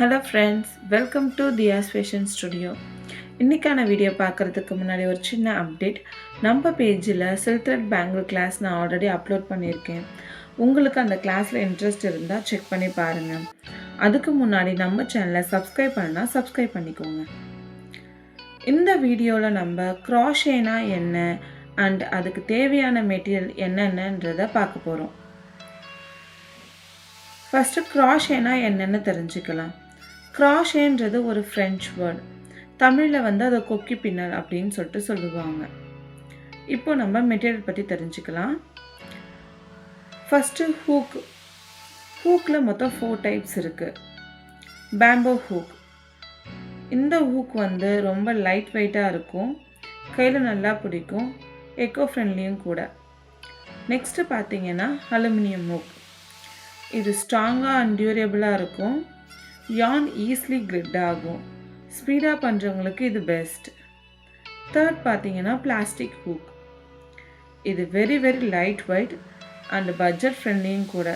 Hello friends, welcome to Thiya's fashion studio. இன்றைக்கான வீடியோ பார்க்குறதுக்கு முன்னாடி ஒரு சின்ன அப்டேட். நம்ம பேஜில் சில்க் த்ரெட் பேங்கிள் கிளாஸ் நான் ஆல்ரெடி அப்லோட் பண்ணியிருக்கேன். உங்களுக்கு அந்த கிளாஸில் இன்ட்ரெஸ்ட் இருந்தால் செக் பண்ணி பாருங்கள். அதுக்கு முன்னாடி நம்ம சேனலை சப்ஸ்கிரைப் பண்ணால் சப்ஸ்கிரைப் பண்ணிக்கோங்க. இந்த வீடியோவில் நம்ம க்ராஷேனா என்ன அண்ட் அதுக்கு தேவையான மெட்டீரியல் என்னென்னன்றதை பார்க்க போகிறோம். ஃபஸ்ட்டு க்ராஷேனா என்னென்னு தெரிஞ்சுக்கலாம். க்ராஷேன்றது ஒரு ஃப்ரெஞ்ச் வேர்டு. தமிழில் அதை கொக்கி பின்னல் அப்படின்னு சொல்லுவாங்க. இப்போ நம்ம மெட்டீரியல் பற்றி தெரிஞ்சுக்கலாம். ஃபஸ்ட்டு ஹூக்கில் மொத்தம் 4 டைப்ஸ் இருக்குது. Bamboo hook. இந்த ஹூக் ரொம்ப லைட் வெயிட்டாக இருக்கும், கையில் நல்லா பிடிக்கும், எக்கோ ஃப்ரெண்ட்லியும் கூட. நெக்ஸ்ட்டு பார்த்தீங்கன்னா அலுமினியம் ஹூக். இது ஸ்ட்ராங்காக அண்ட் டியூரபிளாக இருக்கும். யார்ன் ஈஸிலி கிரிட் ஆகும். ஸ்பீடாக பண்ணுறவங்களுக்கு இது பெஸ்ட். தேர்ட் பார்த்தீங்கன்னா பிளாஸ்டிக் ஹூக். இது very light weight and budget ஃப்ரெண்ட்லியும் கூட.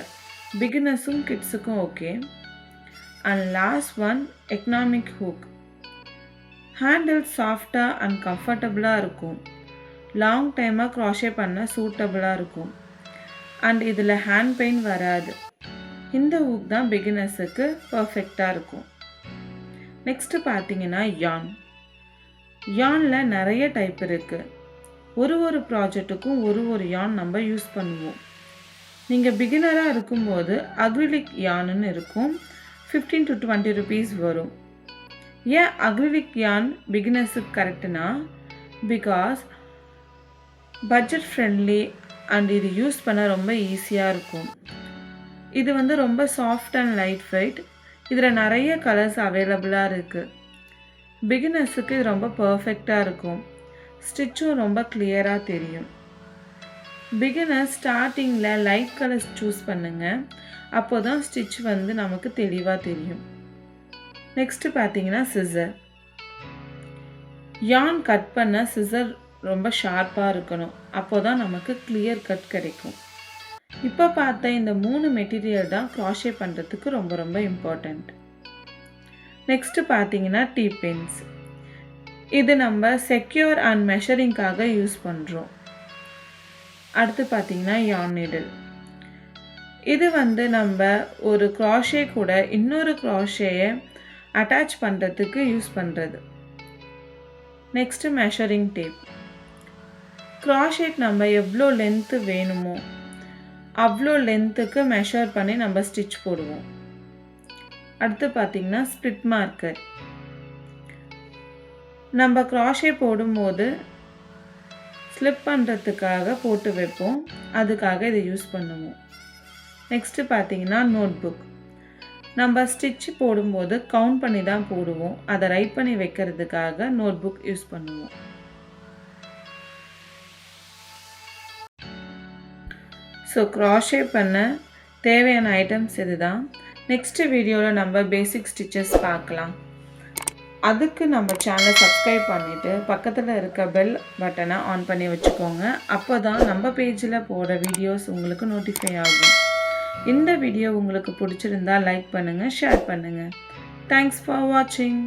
பிகினர்ஸும் கிட்ஸுக்கும் okay. And last one economic hook. Handle சாஃப்டாக அண்ட் கம்ஃபர்டபுளாக இருக்கும். லாங் டைமாக க்ராஷே பண்ண சூட்டபுளாக இருக்கும். அண்ட் இதில் ஹேண்ட் பெயின் வராது. இந்த ஹூக் தான் பிகினர்ஸுக்கு பர்ஃபெக்டாக இருக்கும். நெக்ஸ்ட்டு பார்த்தீங்கன்னா யானில் நிறைய டைப் இருக்குது. ஒரு ப்ராஜெக்ட்டுக்கும் ஒரு யான் நம்ம யூஸ் பண்ணுவோம். நீங்கள் பிகினராக இருக்கும்போது அக்ரிலிக் யானுன்னு இருக்கும். 15 to 20 rupees வரும். ஏன் அக்ரிலிக் யான் பிகினர்ஸுக்கு கரெக்டுனா, பிகாஸ் பட்ஜெட் ஃப்ரெண்ட்லி அண்ட் இது யூஸ் பண்ண ரொம்ப ஈஸியாக இருக்கும். இது ரொம்ப சாஃப்ட் அண்ட் லைட் வெயிட். இதில் நிறைய கலர்ஸ் அவைலபிளாக இருக்குது. பிகினர்ஸுக்கு இது ரொம்ப பர்ஃபெக்டாக இருக்கும். ஸ்டிச்சும் ரொம்ப கிளியராக தெரியும். பிகினர்ஸ் ஸ்டார்டிங்கில் லைட் கலர்ஸ் சூஸ் பண்ணுங்கள். அப்போ தான் ஸ்டிச் நமக்கு தெளிவாக தெரியும். நெக்ஸ்ட்டு பார்த்தீங்கன்னா சிசர். யான் கட் பண்ண சிசர் ரொம்ப ஷார்ப்பாக இருக்கணும். அப்போ தான் நமக்கு கிளியர் கட் கிடைக்கும். இப்போ பார்த்த இந்த 3 மெட்டீரியல் தான் க்ராஷே பண்ணுறதுக்கு ரொம்ப இம்பார்ட்டண்ட். நெக்ஸ்ட்டு பார்த்தீங்கன்னா டீபின்ஸ். இது நம்ம செக்யூர் அண்ட் மெஷரிங்காக யூஸ் பண்ணுறோம். அடுத்து பார்த்தீங்கன்னா யார்ன் நீடில். இது நம்ம ஒரு க்ராஷே கூட இன்னொரு க்ராஷேயை அட்டாச் பண்ணுறதுக்கு யூஸ் பண்ணுறது. Next measuring tape. க்ராஷேட் நம்ம எவ்வளோ லென்த்து வேணுமோ அவ்வளோ லென்த்துக்கு மெஷர் பண்ணி நம்ம ஸ்டிச் போடுவோம். அடுத்து பார்த்திங்கன்னா ஸ்ப்ளிட் மார்க்கர். நம்ம க்ராஷே போடும்போது ஸ்லிப் பண்ணுறதுக்காக போட்டு வைப்போம். அதுக்காக இதை யூஸ் பண்ணுவோம். நெக்ஸ்ட்டு பார்த்திங்கன்னா நோட் புக். நம்ம ஸ்டிச் போடும்போது கவுண்ட் பண்ணி தான் போடுவோம். அதை ரைட் பண்ணி வைக்கிறதுக்காக நோட் புக் யூஸ் பண்ணுவோம். ஸோ க்ராஷே பண்ண தேவையான ஐட்டம்ஸ் இது தான். நெக்ஸ்ட்டு வீடியோவில் நம்ம பேசிக் ஸ்டிச்சஸ் பார்க்கலாம். அதுக்கு நம்ம சேனலை சப்ஸ்கிரைப் பண்ணிவிட்டு பக்கத்தில் இருக்க பெல் பட்டனை ஆன் பண்ணி வச்சுக்கோங்க. அப்போ தான் நம்ம பேஜில் போடுற வீடியோஸ் உங்களுக்கு நோட்டிஃபை ஆகும். இந்த வீடியோ உங்களுக்கு பிடிச்சிருந்தா லைக் பண்ணுங்கள், ஷேர் பண்ணுங்கள். தேங்க்ஸ் ஃபார் வாட்சிங்.